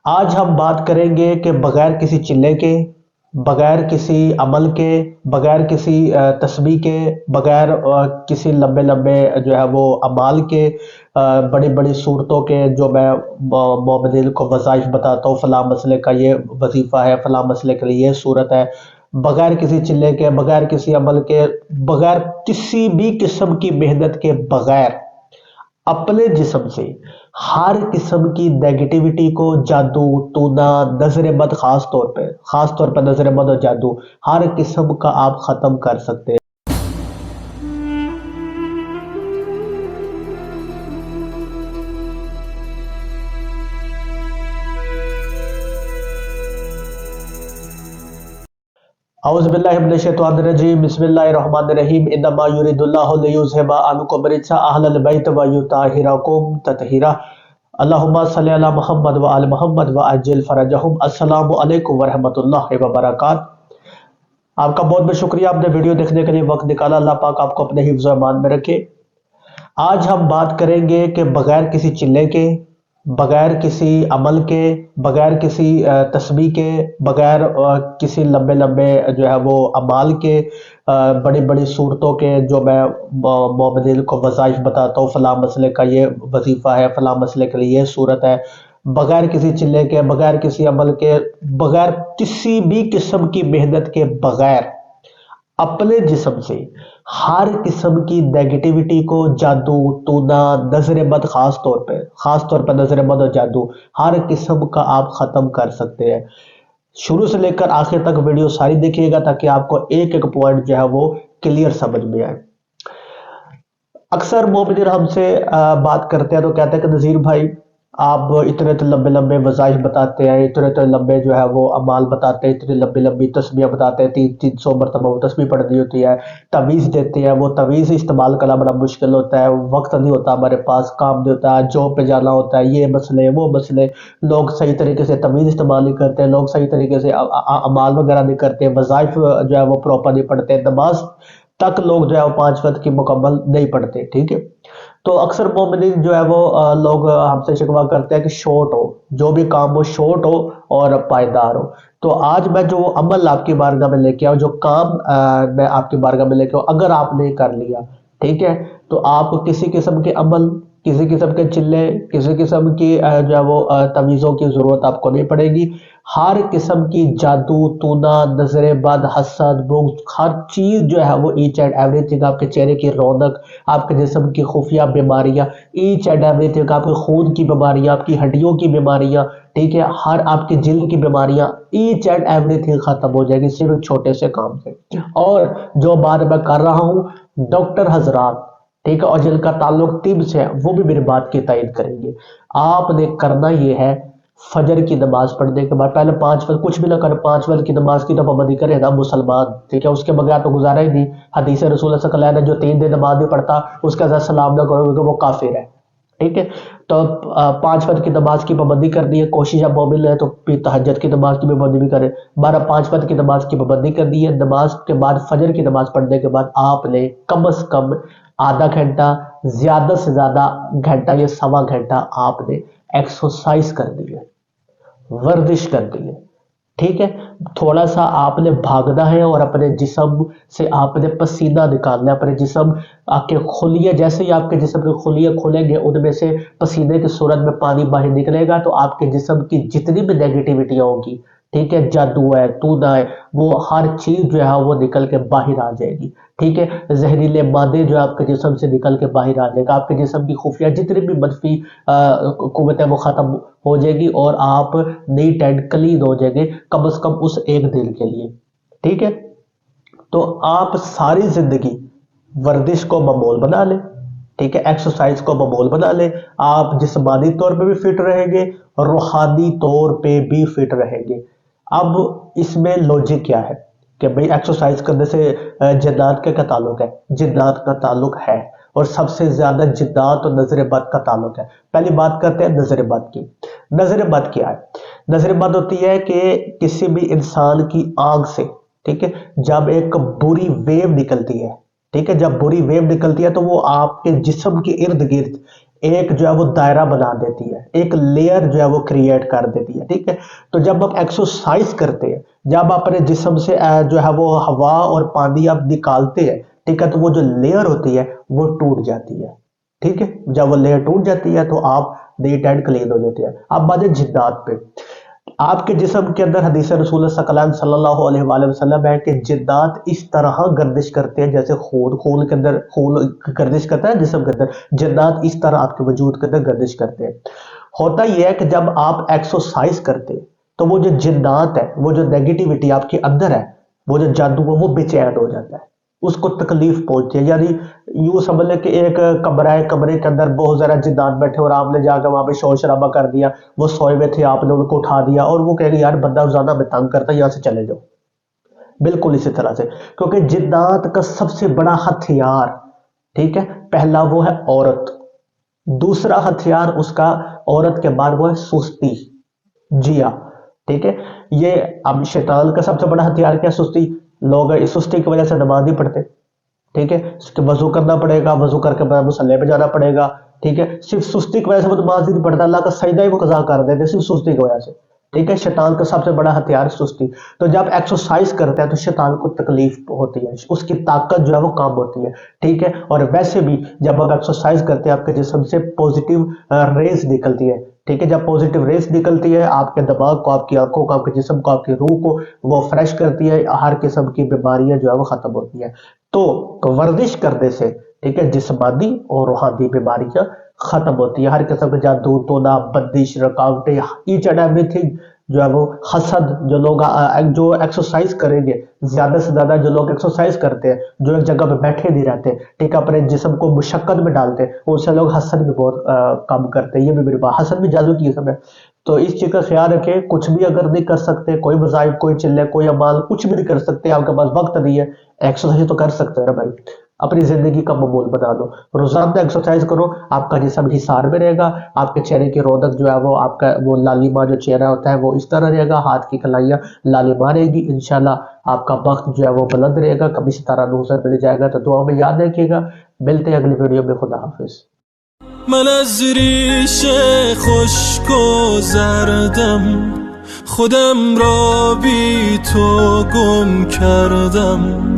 آج ہم بات کریں گے کہ بغیر کسی چلے کے، بغیر کسی عمل کے، بغیر کسی تسبیح کے، بغیر کسی لمبے لمبے جو ہے وہ اعمال کے، بڑی بڑی صورتوں کے، جو میں مومنین کو وظائف بتاتا ہوں، فلاں مسئلے کا یہ وظیفہ ہے، فلاں مسئلے کے لیے یہ صورت ہے، بغیر کسی چلے کے، بغیر کسی عمل کے، بغیر کسی بھی قسم کی محنت کے، بغیر اپنے جسم سے ہر قسم کی نیگیٹیوٹی کو، جادو ٹونا، نظر بد، خاص طور پہ نظر بد اور جادو ہر قسم کا آپ ختم کر سکتے ہیں۔ اعوذ باللہ من الشیطان الرجیم، بسم اللہ الرحمن الرحیم، انما یرید اللہ لیذھب عنکم الرجس اہل البیت ویطہرکم تطہیرا، اللہم صلی علی محمد وآل محمد وعجل فرجہم۔ السلام علیکم ورحمۃ اللہ وبرکاتہ۔ آپ کا بہت بہت شکریہ، آپ نے ویڈیو دیکھنے کے لیے وقت نکالا۔ اللہ پاک آپ کو اپنے حفظ و امان میں رکھے۔ آج ہم بات کریں گے کہ بغیر کسی چلے کے، بغیر کسی عمل کے، بغیر کسی تسبیح کے، بغیر کسی لمبے لمبے جو ہے وہ اعمال کے، بڑی بڑی صورتوں کے، جو میں مومنین کو وظائف بتاتا ہوں، فلاں مسئلے کا یہ وظیفہ ہے، فلاں مسئلے کے لیے یہ صورت ہے، بغیر کسی چلے کے، بغیر کسی عمل کے، بغیر کسی بھی قسم کی محنت کے، بغیر اپنے جسم سے ہر قسم کی نیگیٹیوٹی کو، جادو ٹونا، نظر بد، خاص طور پہ نظر بد اور جادو ہر قسم کا آپ ختم کر سکتے ہیں۔ شروع سے لے کر آخر تک ویڈیو ساری دیکھیے گا تاکہ آپ کو ایک ایک پوائنٹ جو ہے وہ کلیئر سمجھ میں آئے۔ اکثر مومنین ہم سے بات کرتے ہیں تو کہتے ہیں کہ نذیر بھائی آپ اتنے لمبے لمبے وظائف بتاتے ہیں، اتنے لمبے جو ہے وہ اعمال بتاتے ہیں، اتنی لمبی لمبی تسبیح بتاتے ہیں، 300 مرتبہ وہ تسبیح پڑھنی ہوتی ہے، تعویذ دیتے ہیں، وہ تعویذ استعمال کرنا بڑا مشکل ہوتا ہے، وقت نہیں ہوتا ہمارے پاس، کام نہیں ہوتا، جاب پہ جانا ہوتا ہے، یہ مسئلے وہ مسئلے، لوگ صحیح طریقے سے تعویذ استعمال نہیں کرتے، لوگ صحیح طریقے سے اعمال وغیرہ نہیں کرتے، وظائف جو ہے وہ پراپر نہیں پڑھتے، نماز تک لوگ جو ہے وہ 5 وقت کی مکمل نہیں پڑھتے، ٹھیک ہے۔ تو اکثر مومنین جو ہے وہ لوگ ہم سے شکوہ کرتے ہیں کہ شارٹ ہو، جو بھی کام ہو شارٹ ہو اور پائیدار ہو۔ تو آج میں جو عمل آپ کی بارگاہ میں لے کے آؤں، جو کام میں آپ کی بارگاہ میں لے کے آؤں، اگر آپ نے کر لیا، ٹھیک ہے، تو آپ کسی قسم کے عمل، کسی قسم کے چلے، کسی قسم کی جو ہے وہ تعویذوں کی ضرورت آپ کو نہیں پڑے گی۔ ہر قسم کی جادو ٹونا، نظر بد، حسد، بغض، ہر چیز جو ہے وہ ایچ اینڈ ایوری تھنگ، آپ کے چہرے کی رونق، آپ کے جسم کی خفیہ بیماریاں، ایچ اینڈ ایوری تھنگ، آپ کے خون کی بیماریاں، آپ کی ہڈیوں کی بیماریاں، ٹھیک ہے، ہر آپ کی جلد کی بیماریاں، ایچ اینڈ ایوری تھنگ ختم ہو جائے گی صرف ایک چھوٹے سے کام سے۔ اور جو بات میں کر رہا ہوں ڈاکٹر حضرات، ٹھیک ہے، اور جن کا تعلق طب سے ہے، وہ بھی میری بات کی تائید کریں گے۔ آپ نے کرنا یہ ہے، فجر کی نماز پڑھنے کے بعد پہلے 5 وقت کچھ بھی نہ کرے، 5 وقت کی نماز کی تو پابندی کرے نا مسلمان، ٹھیک ہے، اس کے بغیر تو گزارا ہی نہیں۔ حدیث رسول اللہ صلی اللہ علیہ وسلم جو 3 دن نماز نہیں پڑھتا اس کا سلام نہ کرو کہ وہ کافر ہے، ٹھیک ہے۔ تو 5 وقت کی نماز کی پابندی کرنی ہے، کوشش اب مومن ہے تو تہجد کی نماز کی بھی پابندی بھی کرے، 5 وقت کی نماز کی پابندی کرنی ہے۔ نماز کے بعد فجر کی نماز پڑھنے کے بعد آپ نے کم از کم آدھا گھنٹہ، زیادہ سے زیادہ گھنٹہ یا سوا گھنٹہ آپ نے ایکسرسائز کرنی ہے، ورزش کرنی ہے، ٹھیک ہے۔ تھوڑا سا آپ نے بھاگنا ہے اور اپنے جسم سے آپ نے پسینہ نکالنا ہے، اپنے جسم آپ کے خلیے، جیسے ہی آپ کے جسم کے خلیے کھلیں گے ان میں سے پسینے کی صورت میں پانی باہر نکلے گا، تو آپ کے جسم کی جتنی بھی نیگیٹیوٹیاں ہوگی، ٹھیک ہے، جادو ہے، ٹونا ہے، وہ ہر چیز جو ہے وہ نکل کے باہر آ جائے گی، ٹھیک ہے۔ زہریلے مادے جو آپ کے جسم سے نکل کے باہر آ جائے گا، آپ کے جسم کی خفیہ جتنی بھی منفی قوتیں وہ ختم ہو جائے گی اور آپ نیٹ اینڈ کلین ہو جائیں گے کم از کم اس ایک دن کے لیے، ٹھیک ہے۔ تو آپ ساری زندگی ورزش کو معمول بنا لیں، ٹھیک ہے، ایکسرسائز کو معمول بنا لیں، آپ جسمانی طور پہ بھی فٹ رہیں گے اور روحانی طور پہ بھی فٹ رہیں گے۔ اب اس میں لوجک کیا ہے کہ بھئی ایکسرسائز کرنے سے جنات کا تعلق ہے؟ جنات کا تعلق ہے، اور سب سے زیادہ جنات اور نظر بد کا تعلق ہے۔ پہلی بات کرتے ہیں نظر بد کی۔ نظر بد کیا ہے؟ نظر بد ہوتی ہے کہ کسی بھی انسان کی آنکھ سے، ٹھیک ہے، جب ایک بری ویو نکلتی ہے، ٹھیک ہے، جب بری ویو نکلتی ہے تو وہ آپ کے جسم کے ارد گرد ایک جو ہے وہ دائرہ بنا دیتی ہے، ایک لیئر جو ہے وہ کریٹ کر دیتی ہے، ٹھیک ہے۔ تو جب آپ ایکسرسائز کرتے ہیں، جب آپ اپنے جسم سے جو ہے وہ ہوا اور پانی آپ نکالتے ہیں، ٹھیک ہے، تو وہ جو لیئر ہوتی ہے وہ ٹوٹ جاتی ہے، ٹھیک ہے۔ جب وہ لیئر ٹوٹ جاتی ہے تو آپ نیٹ اینڈ کلین ہو جاتے ہیں۔ اب بات ہے جنات پہ۔ آپ کے جسم کے اندر حدیث رسول ثقلین صلی اللہ علیہ وآلہ وسلم ہے کہ جنات اس طرح گردش کرتے ہیں جیسے خون کے اندر خون گردش کرتا ہے جسم کے اندر، جنات اس طرح آپ کے وجود کے اندر گردش کرتے ہیں۔ ہوتا یہ ہے کہ جب آپ ایکسرسائز کرتے ہیں تو وہ جو جنات ہے، وہ جو نیگیٹیوٹی آپ کے اندر ہے، وہ جو جادو ہے، وہ بے چین ہو جاتا ہے، اس کو تکلیف پہنچتی ہے۔ یعنی یوں سمجھ لیں کہ ایک کمرہ ہے، کمرے کے اندر بہت زیادہ جنات بیٹھے اور آپ نے جا کے وہاں پہ شور شرابہ کر دیا، وہ سوئے ہوئے تھے، آپ نے ان کو اٹھا دیا اور وہ کہہ گے یار بندہ زیادہ میں تنگ کرتا ہے، یہاں سے چلے جاؤ۔ بالکل اسی طرح سے، کیونکہ جنات کا سب سے بڑا ہتھیار، ٹھیک ہے، پہلا وہ ہے عورت، دوسرا ہتھیار اس کا عورت کے بعد وہ ہے سستی، جی ہاں، ٹھیک ہے۔ یہ اب شیطان کا سب سے بڑا ہتھیار کیا؟ سستی۔ لوگ اس سستی کی وجہ سے نماز نہیں پڑھتے، ٹھیک ہے، اس کے وضو کرنا پڑے گا، وضو کر کے بعد مصلی پہ جانا پڑے گا، ٹھیک ہے، صرف سستی کی وجہ سے وہ نماز نہیں پڑھتا، اللہ کا سجدہ ہی وہ قضا کر دیتے صرف سستی کی وجہ سے، ٹھیک ہے۔ شیطان کا سب سے بڑا ہتھیار سستی۔ تو جب ایکسرسائز کرتا ہے تو شیطان کو تکلیف ہوتی ہے، اس کی طاقت جو ہے وہ کم ہوتی ہے، ٹھیک ہے۔ اور ویسے بھی جب آپ ایکسرسائز کرتے ہیں آپ کے جسم سے پوزیٹیو ریز نکلتی ہے، ٹھیک ہے، جب پوزیٹیو ریز نکلتی ہے آپ کے دماغ کو، آپ کی آنکھوں کو، آپ کے جسم کو، آپ کی روح کو وہ فریش کرتی ہے، ہر قسم کی بیماریاں جو ہے وہ ختم ہوتی ہیں۔ تو ورزش کرنے سے، ٹھیک ہے، جسمانی اور روحانی بیماریاں ختم ہوتی ہے، ہر قسم کے جادو ٹونا بندش رکاوٹیں، ایچ اینڈ ایوری تھنگ جو ہے وہ حسد، جو لوگ جو ایکسرسائز کریں گے، زیادہ سے زیادہ جو لوگ ایکسرسائز کرتے ہیں، جو ایک جگہ پہ بیٹھے نہیں رہتے، ٹھیک ہے، اپنے جسم کو مشقت میں ڈالتے ہیں، ان سے لوگ حسد بھی بہت کم کرتے ہیں۔ یہ بھی میری بات، حسد بھی جادو کی قسم ہے۔ تو اس چیز کا خیال رکھیں، کچھ بھی اگر نہیں کر سکتے، کوئی وظائف، کوئی چلے، کوئی اعمال، کچھ بھی نہیں کر سکتے، آپ کے پاس وقت نہیں ہے، ایکسرسائز تو کر سکتے ہیں نا بھائی، اپنی زندگی کا معمول بنا دو، روزانہ ایکسرسائز کرو، آپ کا جسم حصار میں رہے گا، آپ کے چہرے کی رونق جو ہے وہ، آپ کا وہ لالیما جو چہرہ ہوتا ہے وہ اس طرح رہے گا، ہاتھ کی کلائیاں لالیما رہے گی، انشاءاللہ آپ کا وقت جو ہے وہ بلند رہے گا، کبھی ستارہ نوزر مل جائے گا۔ تو دعا میں یاد رکھیے گا، ملتے ہیں اگلی ویڈیو میں، خدا حافظ۔ من از ریش خشک و زردم خودم را بی تو گم کردم.